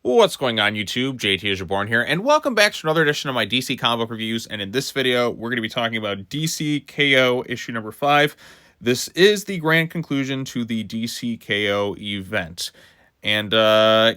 What's going on, YouTube? JT is Reborn here, and welcome back to another edition of my DC comic book reviews. And in this video, we're going to be talking about DC K.O. issue number 5. This is the grand conclusion to the DC K.O. event. And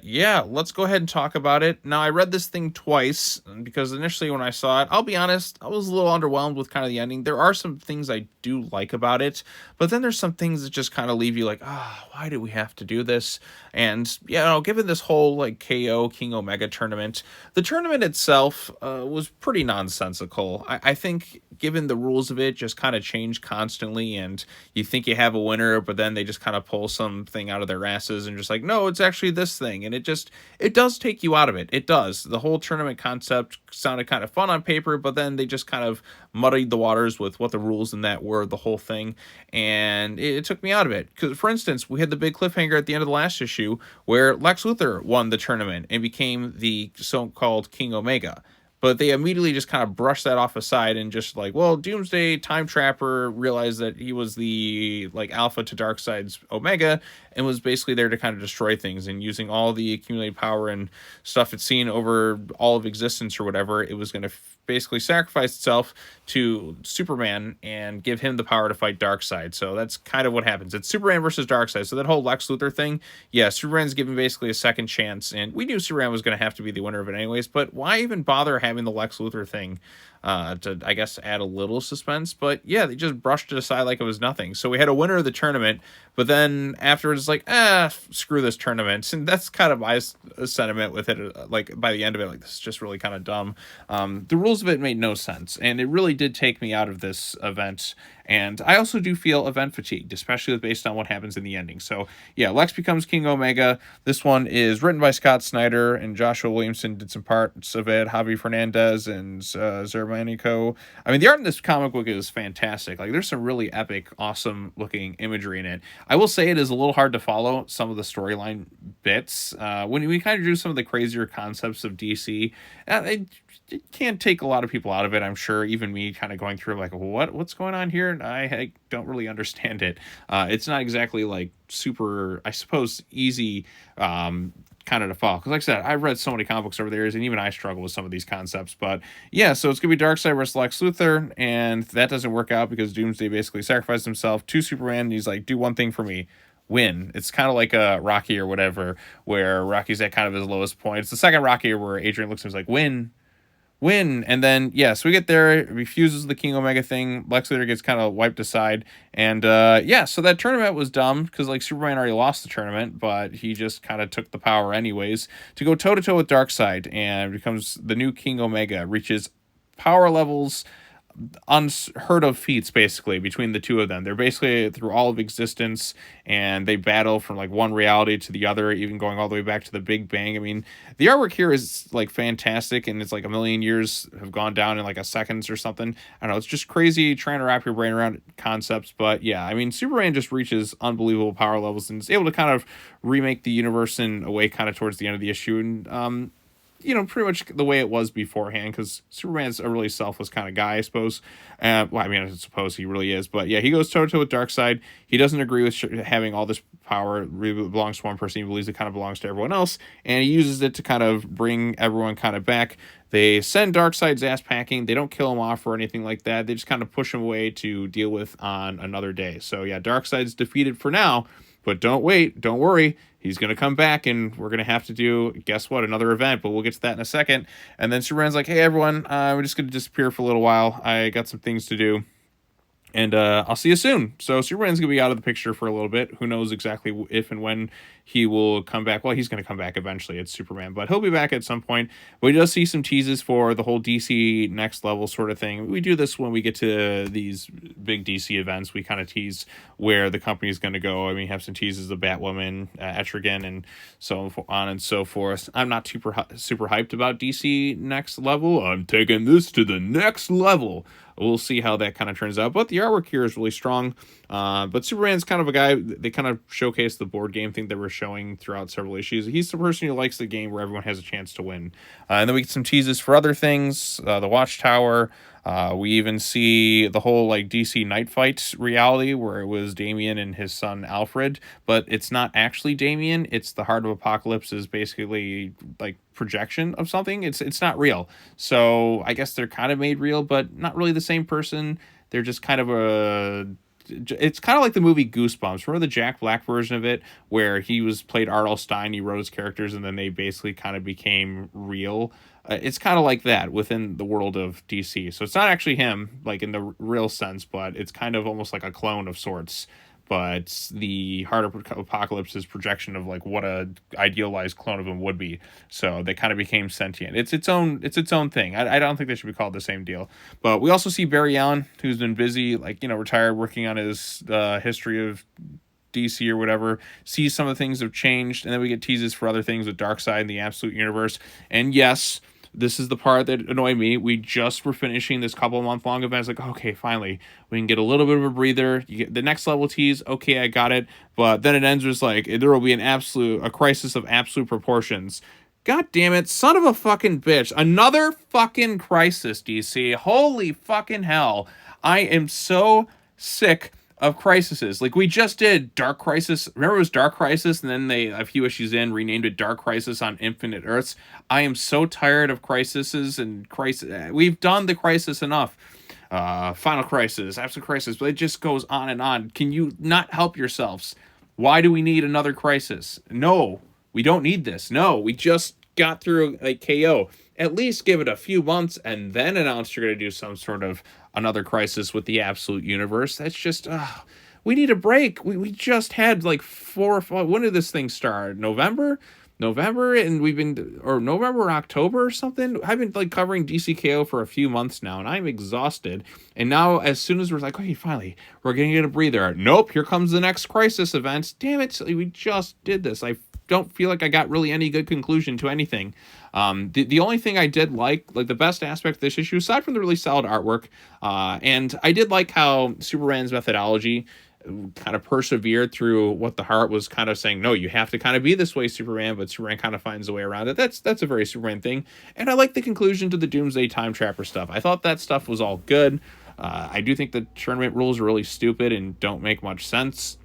yeah, let's go ahead and talk about it. Now, I read this thing twice because initially when I saw it, I'll be honest, I was a little underwhelmed with kind of the ending. There are some things I do like about it, but then there's some things that just kind of leave you like, why did we have to do this? And, given this whole like KO King Omega tournament, the tournament itself was pretty nonsensical. I think given the rules of it just kind of change constantly, and you think you have a winner, but then they just kind of pull something out of their asses and just like, no, it's actually this thing. And it does take you out of it. It does. The whole tournament concept sounded kind of fun on paper, but then they just kind of muddied the waters with what the rules in that were, the whole thing. And it took me out of it. Because, for instance, we had the big cliffhanger at the end of the last issue where Lex Luthor won the tournament and became the so-called King Omega. But they immediately just kind of brushed that off aside and just like, well, Doomsday Time Trapper realized that he was the like alpha to Darkseid's Omega and was basically there to kind of destroy things, and using all the accumulated power and stuff it's seen over all of existence or whatever, it was going to basically sacrifice itself to Superman and give him the power to fight Darkseid. So that's kind of what happens. It's Superman versus Darkseid. So that whole Lex Luthor thing, yeah, Superman's given basically a second chance, and we knew Superman was going to have to be the winner of it anyways, but why even bother having the Lex Luthor thing to, I guess, add a little suspense? But yeah, they just brushed it aside like it was nothing. So we had a winner of the tournament, but then afterwards, like, screw this tournament. And that's kind of my sentiment with it. Like, by the end of it, like, this is just really kind of dumb. The rules of it made no sense, and it really did take me out of this event. And I also do feel event fatigued, especially based on what happens in the ending. So yeah, Lex becomes King Omega. This one is written by Scott Snyder, and Joshua Williamson did some parts of it. Javi Fernandez and Zermanico. I mean, the art in this comic book is fantastic. Like, there's some really epic, awesome looking imagery in it. I will say it is a little hard to follow some of the storyline bits. When we kind of do some of the crazier concepts of DC, it can take a lot of people out of it, I'm sure. Even me kind of going through like, what's going on here? And I don't really understand it. It's not exactly like super, I suppose, easy kind of to follow. Because like I said, I've read so many comic books over the years, and even I struggle with some of these concepts. But yeah, so it's going to be Darkseid versus Lex Luthor, and that doesn't work out because Doomsday basically sacrificed himself to Superman, and he's like, do one thing for me. Win. It's kind of like a Rocky or whatever, where Rocky's at kind of his lowest point. It's the second Rocky where Adrian looks at him and is like, win. And then so we get there, refuses the King Omega thing. Lex Luthor gets kind of wiped aside, and so that tournament was dumb because like Superman already lost the tournament, but he just kind of took the power anyways to go toe to toe with Darkseid, and becomes the new King Omega. Reaches power levels, unheard of feats basically between the two of them. They're basically through all of existence, and they battle from like one reality to the other, even going all the way back to the Big Bang. I mean, the artwork here is like fantastic, and it's like a million years have gone down in like a seconds or something. I don't know, it's just crazy trying to wrap your brain around concepts. But yeah, I mean, Superman just reaches unbelievable power levels and is able to kind of remake the universe in a way kind of towards the end of the issue, and pretty much the way it was beforehand, because Superman's a really selfless kind of guy, I suppose. I suppose he really is. But yeah, he goes toe-to-toe with Darkseid. He doesn't agree with having all this power. It really belongs to one person. He believes it kind of belongs to everyone else. And he uses it to kind of bring everyone kind of back. They send Darkseid's ass packing. They don't kill him off or anything like that. They just kind of push him away to deal with on another day. So yeah, Darkseid's defeated for now. But don't worry, he's going to come back, and we're going to have to do, guess what, another event, but we'll get to that in a second. And then Superman's like, hey, everyone, we're just going to disappear for a little while. I got some things to do, and I'll see you soon. So Superman's going to be out of the picture for a little bit. Who knows exactly if and when he will come back. Well, he's going to come back eventually. It's Superman, but he'll be back at some point. We does see some teases for the whole DC next level sort of thing. We do this when we get to these big DC events. We kind of tease where the company is going to go. I mean, have some teases of Batwoman, Etrigan, and so on and so forth. I'm not super hyped about DC next level. I'm taking this to the next level. We'll see how that kind of turns out. But the artwork here is really strong. But Superman's kind of a guy, they kind of showcase the board game thing they were showing throughout several issues. He's the person who likes the game where everyone has a chance to win. And then we get some teases for other things, the Watchtower. We even see the whole like DC Night Fight reality where it was Damian and his son Alfred, but it's not actually Damian. It's the Heart of Apocalypse is basically like projection of something. It's not real. So I guess they're kind of made real, but not really the same person. They're just kind of it's kind of like the movie Goosebumps. Remember the Jack Black version of it where he was played R.L. Stine, he wrote his characters, and then they basically kind of became real. It's kind of like that within the world of DC. So it's not actually him, like in the real sense, but it's kind of almost like a clone of sorts. But the Heart of Apocalypse's projection of like what a idealized clone of him would be. So they kind of became sentient. It's its own thing. I don't think they should be called the same deal. But we also see Barry Allen, who's been busy, like, you know, retired, working on his history of DC or whatever, sees some of the things have changed, and then we get teases for other things with Darkseid and the Absolute Universe. And yes, this is the part that annoyed me. We just were finishing this couple-month-long event. It's like, okay, finally, we can get a little bit of a breather. You get the next level tease. Okay, I got it. But then it ends with like, there will be a crisis of absolute proportions. God damn it, son of a fucking bitch. Another fucking crisis, DC. Holy fucking hell. I am so sick of crises. Like, we just did Dark Crisis. Remember, it was Dark Crisis, and then they, a few issues in, renamed it Dark Crisis on Infinite Earths. I am so tired of crises and crisis. We've done the crisis enough. Final Crisis, Absolute Crisis, but it just goes on and on. Can you not help yourselves? Why do we need another crisis? No, we don't need this. No, we just got through like KO. At least give it a few months and then announce you're going to do some sort of another crisis with the Absolute Universe. That's just, we need a break. We just had like 4 or 5, when did this thing start? November, and we've been, or November or October or something. I've been like covering DC K.O. for a few months now, and I'm exhausted. And now, as soon as we're like, okay, finally, we're gonna get a breather. Nope, here comes the next crisis event. Damn it, we just did this. I don't feel like I got really any good conclusion to anything. The only thing I did like the best aspect of this issue, aside from the really solid artwork, and I did like how Superman's methodology kind of persevered through what the Heart was kind of saying, no, you have to kind of be this way, Superman, but Superman kind of finds a way around it. That's a very Superman thing. And I like the conclusion to the Doomsday Time Trapper stuff. I thought that stuff was all good. I do think the tournament rules are really stupid and don't make much sense.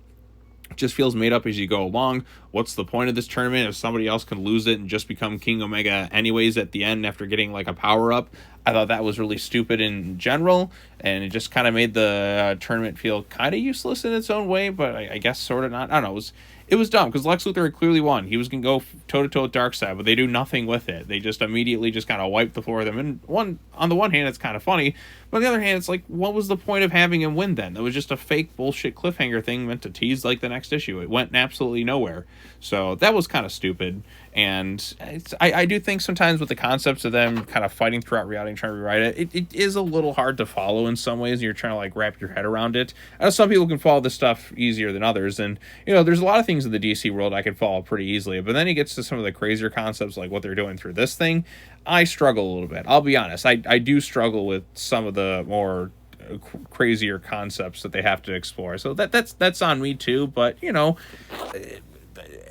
It just feels made up as you go along. What's the point of this tournament if somebody else can lose it and just become King Omega anyways at the end after getting like a power-up? I thought that was really stupid in general, and it just kind of made the tournament feel kind of useless in its own way, but I guess sort of not. I don't know. It was dumb because Lex Luthor had clearly won. He was going to go toe-to-toe with Darkseid, but they do nothing with it. They just immediately just kind of wipe the floor of them. And on the one hand, it's kind of funny, but on the other hand, it's like, what was the point of having him win then? That was just a fake bullshit cliffhanger thing meant to tease like the next issue. It went absolutely nowhere. So that was kind of stupid. And I do think sometimes with the concepts of them kind of fighting throughout reality and trying to rewrite it is a little hard to follow in some ways. And you're trying to like wrap your head around it. Some people can follow this stuff easier than others. And, you know, there's a lot of things in the DC world I can follow pretty easily. But then it gets to some of the crazier concepts like what they're doing through this thing. I struggle a little bit. I'll be honest. I do struggle with some of the more crazier concepts that they have to explore. So that's on me too. But, you know,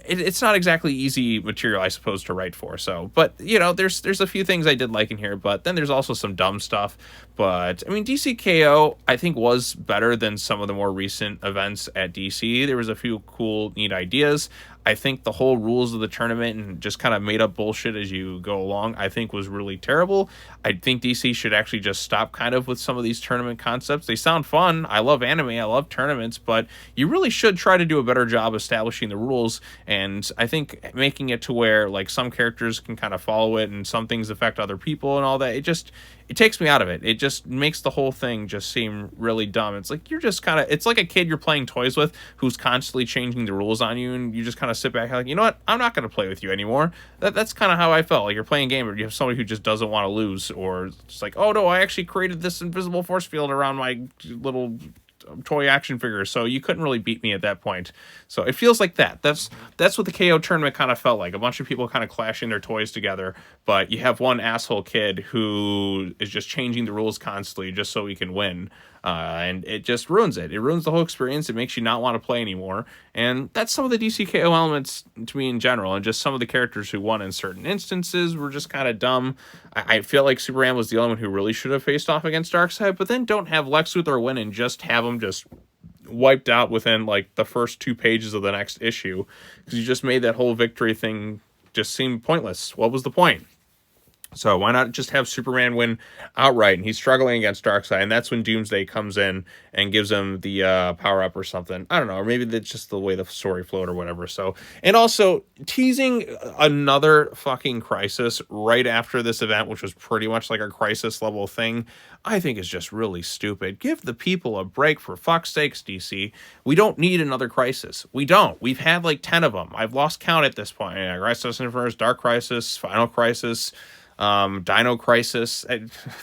it's not exactly easy material, I suppose, to write for. So, but, you know, there's a few things I did like in here, but then there's also some dumb stuff. But, I mean, DC K.O., I think, was better than some of the more recent events at DC. There was a few cool, neat ideas. I think the whole rules of the tournament and just kind of made up bullshit as you go along, I think was really terrible. I think DC should actually just stop kind of with some of these tournament concepts. They sound fun. I love anime. I love tournaments, but you really should try to do a better job establishing the rules. And I think making it to where like some characters can kind of follow it and some things affect other people and all that, it takes me out of it. It just makes the whole thing just seem really dumb. It's like you're just kind of, it's like a kid you're playing toys with who's constantly changing the rules on you, and you just kind of sit back like, you know what, I'm not going to play with you anymore. That's kind of how I felt. Like you're playing a game, but you have somebody who just doesn't want to lose, or it's like, oh no, I actually created this invisible force field around my little toy action figures, so you couldn't really beat me at that point. So it feels like that. That's what the KO tournament kind of felt like. A bunch of people kind of clashing their toys together, but you have one asshole kid who is just changing the rules constantly just so he can win. and it just ruins it. It ruins the whole experience. It makes you not want to play anymore. And that's some of the DC K.O elements to me in general, and just some of the characters who won in certain instances were just kind of dumb. I feel like Superman was the only one who really should have faced off against Darkseid, but then don't have Lex Luthor win and just have him just wiped out within like the first 2 pages of the next issue, because you just made that whole victory thing just seem pointless. What was the point? So why not just have Superman win outright, and he's struggling against Darkseid, and that's when Doomsday comes in and gives him the power up or something. I don't know, or maybe that's just the way the story flowed or whatever. So, and also teasing another fucking crisis right after this event, which was pretty much like a crisis level thing, I think is just really stupid. Give the people a break, for fuck's sakes, DC. We don't need another crisis. We don't. We've had like 10 of them. I've lost count at this point. Crisis Inverse, Dark Crisis, Final Crisis, Dino Crisis.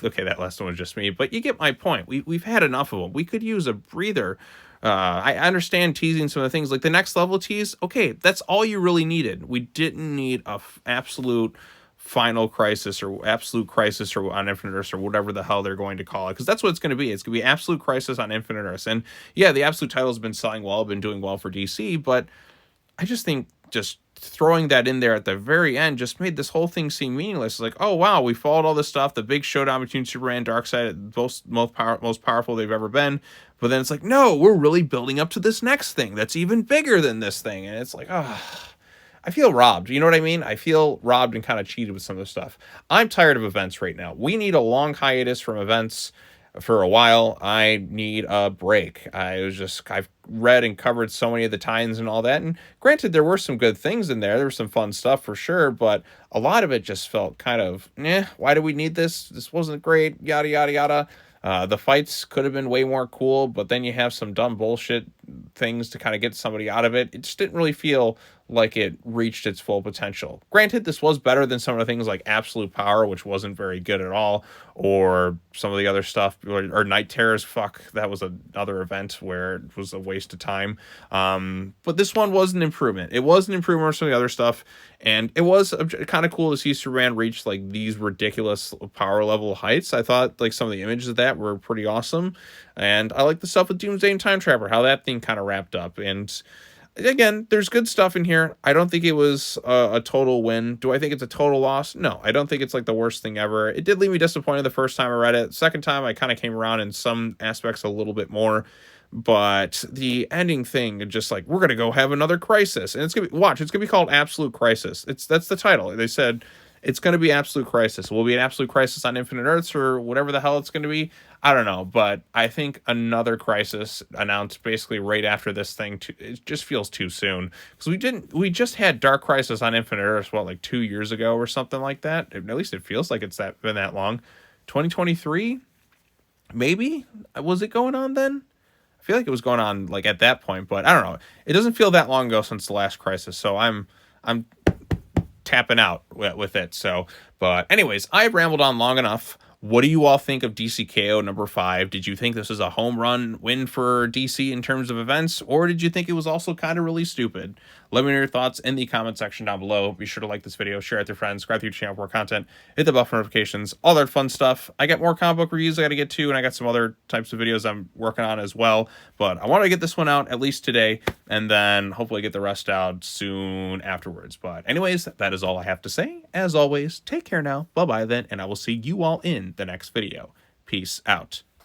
Okay, that last one was just me, but you get my point. We've had enough of them. We could use a breather. I understand teasing some of the things like the next level tease. Okay, that's all you really needed. We didn't need a absolute final crisis or absolute crisis or on Infinite Earths or whatever the hell they're going to call it, because that's what it's going to be. It's going to be absolute crisis on Infinite Earths. And yeah, the absolute title's been selling well, been doing well for DC, but I just think just throwing that in there at the very end just made this whole thing seem meaningless. Like, oh wow, we followed all this stuff, the big showdown between Superman and Darkseid, most powerful they've ever been, but then it's like, no, we're really building up to this next thing that's even bigger than this thing, and it's like, I feel robbed. You know what I mean? I feel robbed and kind of cheated with some of the stuff. I'm tired of events right now. We need a long hiatus from events for a while. I need a break. I've read and covered so many of the tie-ins and all that, and granted, there were some good things in there. There was some fun stuff for sure, but a lot of it just felt kind of, why do we need this? This wasn't great, yada, yada, yada. The fights could have been way more cool, but then you have some dumb bullshit things to kind of get somebody out of it. It just didn't really feel like it reached its full potential. Granted, this was better than some of the things like Absolute Power, which wasn't very good at all, or some of the other stuff, or Night Terrors. Fuck, that was another event where it was a waste of time. But this one was an improvement. It was an improvement over some of the other stuff, and it was kind of cool to see Superman reach like these ridiculous power level heights. I thought like some of the images of that were pretty awesome, and I like the stuff with Doomsday and Time Trapper, how that thing kind of wrapped up. And again, there's good stuff in here. I don't think it was a total win. Do I think it's a total loss? No, I don't think it's like the worst thing ever. It did leave me disappointed the first time I read it. Second time, I kind of came around in some aspects a little bit more. But the ending thing, just like, we're going to go have another crisis. And it's going to be, watch, it's going to be called Absolute Crisis. That's the title. They said it's going to be Absolute Crisis. Will it be an Absolute Crisis on Infinite Earths or whatever the hell it's going to be? I don't know, but I think another crisis announced basically right after this thing, it just feels too soon, because we just had Dark Crisis on Infinite Earths, what, like 2 years ago or something like that? At least it feels like it's been that long. 2023? Maybe? Was it going on then? I feel like it was going on like at that point, but I don't know. It doesn't feel that long ago since the last crisis, so I'm tapping out with it. So, but anyways, I've rambled on long enough. What do you all think of DC K.O. number 5? Did you think this was a home run win for DC in terms of events, or did you think it was also kind of really stupid? Let me know your thoughts in the comment section down below. Be sure to like this video, share it with your friends, subscribe to your channel for more content, hit the bell for notifications, all that fun stuff. I got more comic book reviews I got to get to, and I got some other types of videos I'm working on as well. But I want to get this one out at least today, and then hopefully get the rest out soon afterwards. But anyways, that is all I have to say. As always, take care now. Bye-bye then, and I will see you all in the next video. Peace out.